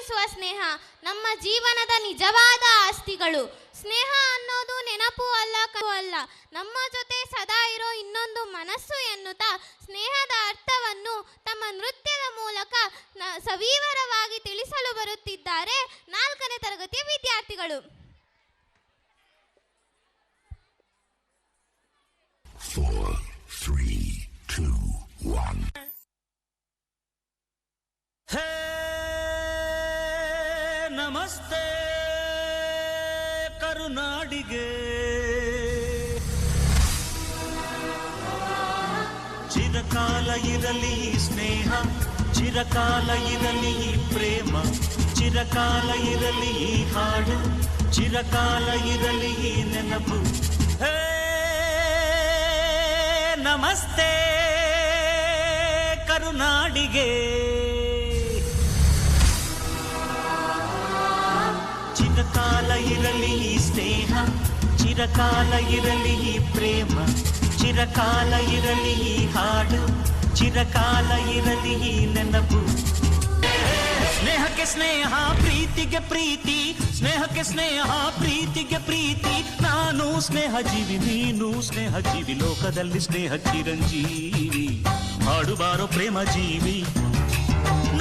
ಬೆಂಬಲಿಸುವ ಸ್ನೇಹ ನಮ್ಮ ಜೀವನದ ನಿಜವಾದ ಆಸ್ತಿಗಳು. ಸ್ನೇಹ ಅನ್ನೋದು ನೆನಪು ಅಲ್ಲ, ಅಲ್ಲ, ನಮ್ಮ ಜೊತೆ ಸದಾ ಇರೋ ಇನ್ನೊಂದು ಮನಸ್ಸು ಎನ್ನುತ್ತಾ ಸ್ನೇಹದ ಅರ್ಥವನ್ನು ತಮ್ಮ ನೃತ್ಯದ ಮೂಲಕ ಸವಿವರವಾಗಿ ತಿಳಿಸಲು ಬರುತ್ತಿದ್ದಾರೆ 4ನೇ ತರಗತಿಯ ವಿದ್ಯಾರ್ಥಿಗಳು. 4, 3, 2, 1. ಹೇ ನಮಸ್ತೆ ಕರುನಾಡಿಗೆ, ಚಿರಕಾಲ ಇರಲಿ ಸ್ನೇಹ, ಚಿರಕಾಲ ಇರಲಿ ಪ್ರೇಮ, ಚಿರಕಾಲ ಇರಲಿ ಹಾಡು, ಚಿರಕಾಲ ಇರಲಿ ನೆನಪು. ಹೇ ನಮಸ್ತೆ ಕರುನಾಡಿಗೆ, ಚಿರಕಾಲ ಇರಲಿ ಸ್ನೇಹ, ಚಿರಕಾಲ ಇರಲಿ ಪ್ರೇಮ, ಚಿರಕಾಲ ಇರಲಿ ಹಾಡು, ಚಿರಕಾಲ ಇರಲಿ ನೆನಪು. ಸ್ನೇಹಕ್ಕೆ ಸ್ನೇಹ, ಪ್ರೀತಿಗೆ ಪ್ರೀತಿ, ಸ್ನೇಹಕ್ಕೆ ಸ್ನೇಹ, ಪ್ರೀತಿಗೆ ಪ್ರೀತಿ. ನಾನು ಸ್ನೇಹ ಜೀವಿ, ನೀನು ಸ್ನೇಹ ಜೀವಿ, ಲೋಕದಲ್ಲಿ ಸ್ನೇಹ ಚಿರಂಜೀವಿ. ಹಾಡುಬಾರೋ ಪ್ರೇಮ ಜೀವಿ.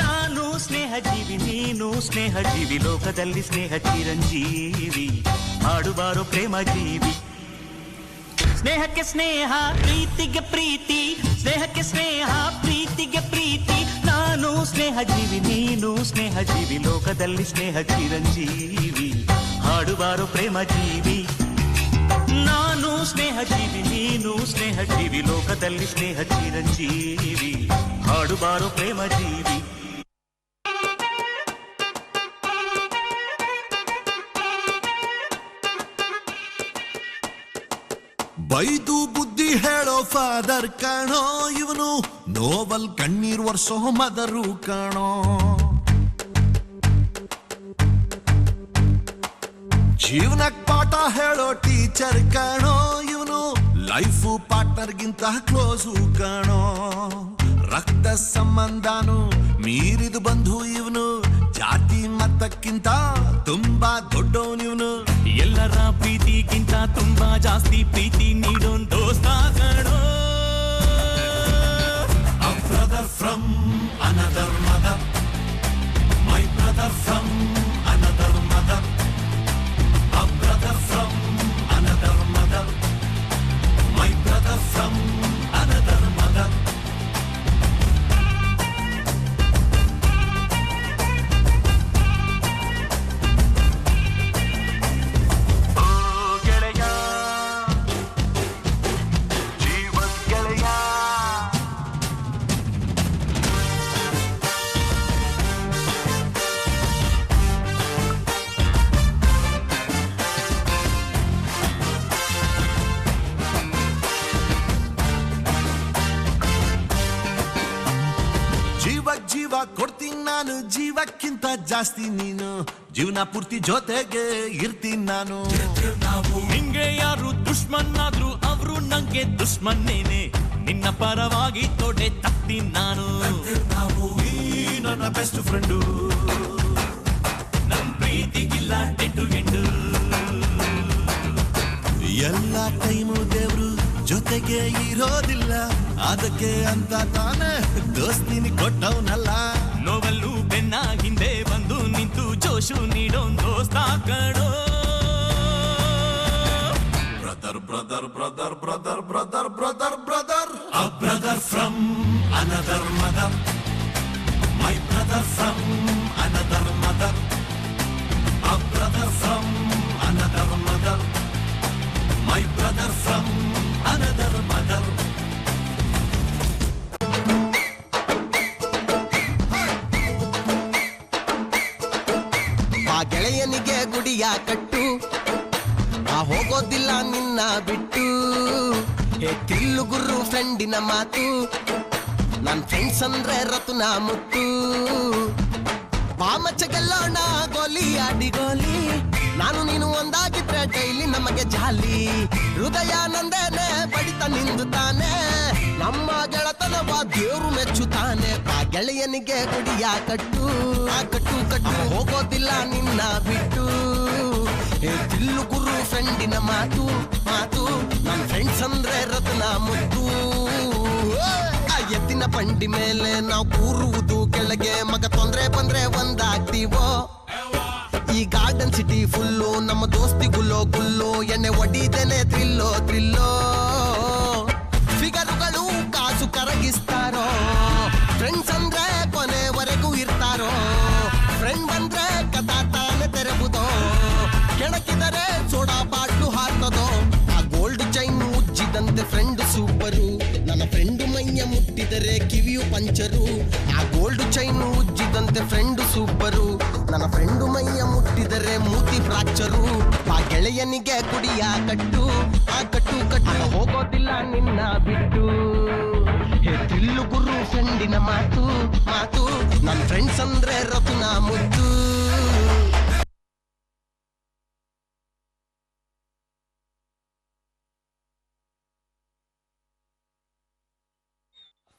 ನಾನು ಸ್ನೇಹ ಜೀವಿ, ನೀನು ಸ್ನೇಹ ಜೀವಿ, ಲೋಕದಲ್ಲಿ ಸ್ನೇಹ ಚಿರಂಜೀವಿ. ಹಾಡುಬಾರೋ ಪ್ರೇಮ ಜೀವಿ. ಸ್ನೇಹಕ್ಕೆ ಸ್ನೇಹ, ಪ್ರೀತಿಗೆ ಪ್ರೀತಿ, ಸ್ನೇಹಕ್ಕೆ ಸ್ನೇಹ, ಪ್ರೀತಿಗೆ ಪ್ರೀತಿ. ನಾನು ಸ್ನೇಹ ಜೀವಿ, ನೀನು ಸ್ನೇಹ ಜೀವಿ, ಲೋಕದಲ್ಲಿ ಸ್ನೇಹ ಚಿರಂಜೀವಿ. ಹಾಡುಬಾರೋ ಪ್ರೇಮ ಜೀವಿ. ನಾನು ಸ್ನೇಹ ಜೀವಿ, ನೀನು ಸ್ನೇಹ ಜೀವಿ, ಲೋಕದಲ್ಲಿ ಸ್ನೇಹ ಚಿರಂಜೀವಿ. ಹಾಡುಬಾರೋ ಪ್ರೇಮ ಜೀವಿ. ಬೈದು ಬುದ್ಧಿ ಹೇಳೋ ಫಾದರ್ ಕಾಣೋ, ಇವನು ನೋವಲ್ ಕಣ್ಣೀರ್ ವರ್ಷೋ ಮದರು ಕಾಣೋ. ಜೀವನಕ್ ಪಾಠ ಹೇಳೋ ಟೀಚರ್ ಕಾಣೋ, ಇವನು ಲೈಫು ಪಾರ್ಟ್ನರ್ಗಿಂತ ಕ್ಲೋಸು ಕಾಣೋ. ರಕ್ತ ಸಂಬಂಧನು ಮೀರಿದು ಬಂಧು ಇವನು, ಜಾತಿ ಮತಕ್ಕಿಂತ ತುಂಬಾ ದೊಡ್ಡವನಿವನು. ಎಲ್ಲರ ಪ್ರೀತಿಗಿಂತ ತುಂಬಾ ಜಾಸ್ತಿ ಪ್ರೀತಿ ನೀಡೋನ್ ದೋಸ್ತ ಕಣೋ. A brother from another mother, my brother from another mother, a brother from another mother, my brother from another mother. ಜೀವ ಕೊಡ್ತೀನಿ ನಾನು, ಜೀವಕ್ಕಿಂತ ಜಾಸ್ತಿ ನೀನು, ಜೀವನ ಪೂರ್ತಿ ಜೊತೆಗೆ ಇರ್ತೀನಿ ನಾನು. ನಿಂಗೆ ಯಾರು ದುಶ್ಮನ್ನಾದ್ರು ಅವರು ನಂಗೆ ದುಶ್ಮನ್ನೇನೆ, ನಿನ್ನ ಪರವಾಗಿ ತೊಡೆ ತಗ್ತೀನಿ ನಾನು. ನನ್ನ ಬೆಸ್ಟ್ ಫ್ರೆಂಡು, ನನ್ ಪ್ರೀತಿಗಿಲ್ಲ ಎಂಟು ಎಂಟು. ಎಲ್ಲ ಟೈಮು ದೇವ್ರು ಜೊತೆಗೆ ಇರೋದಿಲ್ಲ, ಅದಕ್ಕೆ ಅಂತ ತಾನೇ ದೋಸ್ತಿನಿ ಕೊಟ್ಟವನಲ್ಲ. ನೋವಲ್ಲೂ ಬೆನ್ನ ಹಿಂದೆ ಬಂದು ನಿಂತು ಜೋಶು ನೀಡೋನ್ ದೋಸ್ತ ಕಣೋ. Brother brother brother brother brother brother brother, a brother from another mother, my brother from another mother, a brother from another mother, my brother from another mother. ಆ ಗೆಳೆಯನಿಗೆ ಗುಡಿಯ ಕಟ್ಟು, ಆ ಹೋಗೋದಿಲ್ಲ ನಿನ್ನ ಬಿಟ್ಟು. ಹೇ ತಿಲ್ಲು ಗುರು ಫ್ರೆಂಡಿನ ಮಾತು, ನನ್ ಫ್ರೆಂಡ್ಸ್ ಅಂದ್ರೆ ರತುನ ಮುತ್ತು. ಬಾಮಚ್ಚ ಗೆಲ್ಲೋಣ ಗೋಲಿ ಆಡಿ ಗೋಲಿ, ನಾನು ನೀನು ಒಂದಾಗಿದ್ರೆ ಡೈಲಿ ನಮಗೆ ಜಾಲಿ. ಹೃದಯ ನಂದೇನೆ ಬಡಿತ ನಿಂದು ತಾನೆ, ನಮ್ಮ ಗೆಳತನವ ದೇವ್ರು ಮೆಚ್ಚುತ್ತಾನೆ. ಆ ಗೆಳೆಯನಿಗೆ ಗುಡಿಯ ಕಟ್ಟು, ಆ ಕಟ್ಟು ಕಟ್ಟು ಫ್ರೆಂಡಿನ ಮಾತು ಮಾತು ನನ್ ಫ್ರೆಂಡ್ಸ್ ಅಂದ್ರೆ ರತ್ನ ಮುತ್ತು ಆ ಎತ್ತಿನ ಬಂಡಿ ಮೇಲೆ ನಾವು ಕೂರುವುದು ಕೆಳಗೆ ಮಗ ತೊಂದ್ರೆ ಬಂದ್ರೆ ಒಂದಾಗ್ತೀವೋ ಈ ಗಾರ್ಡನ್ ಸಿಟಿ ಫುಲ್ಲು ನಮ್ಮ ದೋಸ್ತಿ ಗುಲ್ಲು ಎಣ್ಣೆ ಒಡಿದೇನೆ ಥ್ರಿಲ್ಲೋ ಫಿಗರುಗಳು ಕಾಸು ಕರಗಿಸ್ತಾರೋ ಫ್ರೆಂಡ್ಸ್ ಅಂದ್ರೆ ಕೊನೆವರೆಗೂ ಇರ್ತಾರೋ ಫ್ರೆಂಡ್ ಬಂದ್ರೆ ಕಥಾ ತಾನೆ ತೆರಬುದೋ ಕೆಣಕಿದರೆ ಸೋಡಾ ಬಾಟ್ಲು ಹಾರ್ತದೋ ಆ ಗೋಲ್ಡ್ ಚೈನ್ ಉಜ್ಜಿದಂತೆ ಫ್ರೆಂಡ್ ಸೂಪರು ನನ್ನ ಫ್ರೆಂಡು ಮೈಯ ಮುಟ್ಟಿದರೆ ಕಿವಿಯು ಪಂಚರು ಆ ಗೋಲ್ಡ್ ಚೈನ್ ಉಜ್ಜಿದಂತೆ ಫ್ರೆಂಡ್ ಸೂಪರು ನನ್ನ ಫ್ರೆಂಡು ಮೈಯ ಮುಟ್ಟಿದರೆ ಮೂತಿ ಫ್ರಾಕ್ಚರು ಆ ಗೆಳೆಯನಿಗೆ ಕುಡಿಯ ಕಟ್ಟು ಆ ಕಟ್ಟು ಹೋಗೋದಿಲ್ಲ ನಿನ್ನ ಬಿಟ್ಟು ಥ್ರಿಲ್ಲು ಗುರು ಫ್ರೆಂಡಿನ ಮಾತು ನನ್ನ ಫ್ರೆಂಡ್ಸ್ ಅಂದ್ರೆ ರತ್ನ ಮುದ್ದು